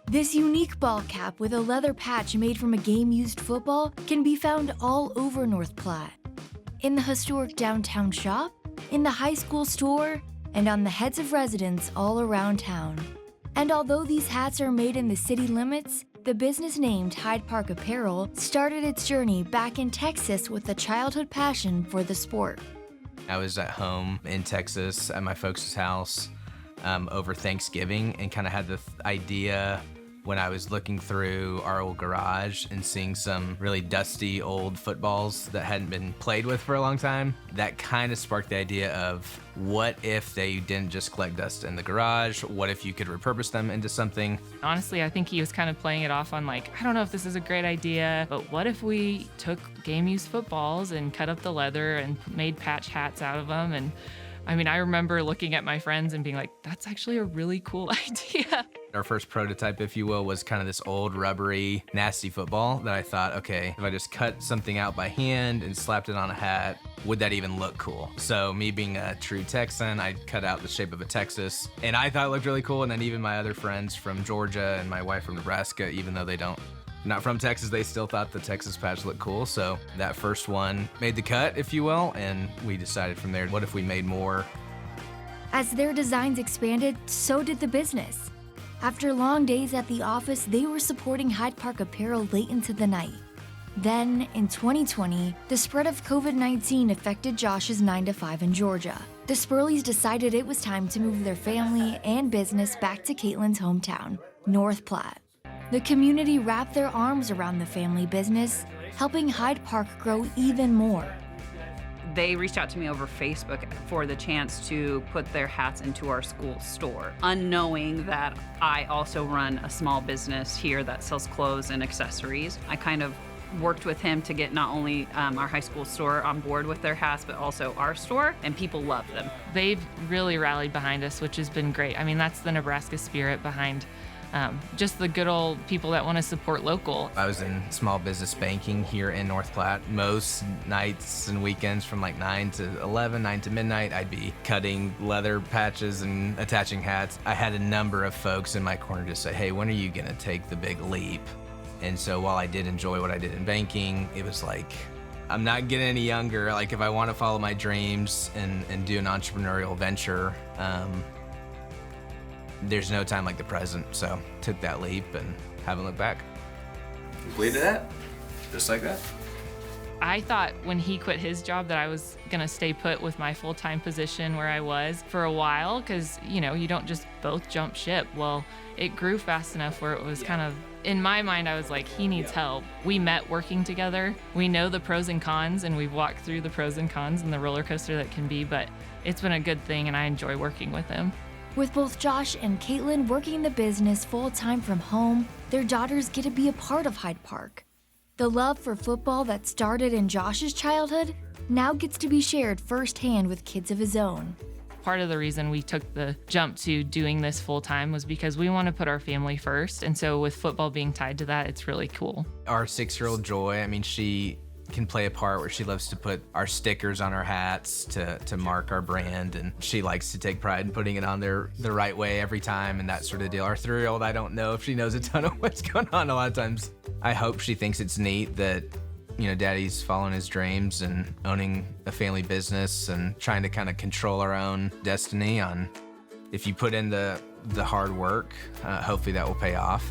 This unique ball cap with a leather patch made from a game-used football can be found all over North Platte. In the historic downtown shop, in the high school store, and on the heads of residents all around town. And although these hats are made in the city limits, the business named Hyde Park Apparel started its journey back in Texas with a childhood passion for the sport. I was at home in Texas at my folks' house over Thanksgiving and kind of had the idea when I was looking through our old garage and seeing some really dusty old footballs that hadn't been played with for a long time. That kind of sparked the idea of what if they didn't just collect dust in the garage? What if you could repurpose them into something? Honestly, I think he was kind of playing it off on like, I don't know if this is a great idea, but what if we took game-used footballs and cut up the leather and made patch hats out of them? And I mean, I remember looking at my friends and being like, that's actually a really cool idea. Our first prototype, if you will, was kind of this old rubbery, nasty football that I thought, okay, if I just cut something out by hand and slapped it on a hat, would that even look cool? So me being a true Texan, I cut out the shape of a Texas, and I thought it looked really cool. And then even my other friends from Georgia and my wife from Nebraska, even though they're not from Texas, they still thought the Texas patch looked cool. So that first one made the cut, if you will, and we decided from there, what if we made more? As their designs expanded, so did the business. After long days at the office, they were supporting Hyde Park Apparel late into the night. Then, in 2020, the spread of COVID-19 affected Josh's 9-to-5 in Georgia. The Spurleys decided it was time to move their family and business back to Caitlin's hometown, North Platte. The community wrapped their arms around the family business, helping Hyde Park grow even more. They reached out to me over Facebook for the chance to put their hats into our school store, unknowing that I also run a small business here that sells clothes and accessories. I kind of worked with him to get not only our high school store on board with their hats, but also our store, and people love them. They've really rallied behind us, which has been great. I mean, that's the Nebraska spirit behind just the good old people that want to support local. I was in small business banking here in North Platte. Most nights and weekends from like 9 to 11, 9 to midnight, I'd be cutting leather patches and attaching hats. I had a number of folks in my corner just say, hey, when are you gonna take the big leap? And so while I did enjoy what I did in banking, it was like, I'm not getting any younger. Like if I want to follow my dreams and do an entrepreneurial venture, there's no time like the present. So took that leap and haven't looked back. Completed that, just like that. I thought when he quit his job that I was gonna stay put with my full-time position where I was for a while, because you don't just both jump ship. Well, it grew fast enough where it was kind of, in my mind, I was like, he needs help. We met working together. We know the pros and cons, and we've walked through the pros and cons and the roller coaster that can be, but it's been a good thing, and I enjoy working with him. With both Josh and Caitlin working the business full-time from home, their daughters get to be a part of Hyde Park. The love for football that started in Josh's childhood now gets to be shared firsthand with kids of his own. Part of the reason we took the jump to doing this full-time was because we want to put our family first, and so with football being tied to that, it's really cool. Our 6-year-old Joy, I mean, she can play a part where she loves to put our stickers on our hats to mark our brand, and she likes to take pride in putting it on there the right way every time and that sort of deal. Our 3-year-old, I don't know if she knows a ton of what's going on a lot of times. I hope she thinks it's neat that Daddy's following his dreams and owning a family business and trying to kind of control our own destiny. On if you put in the hard work, hopefully that will pay off.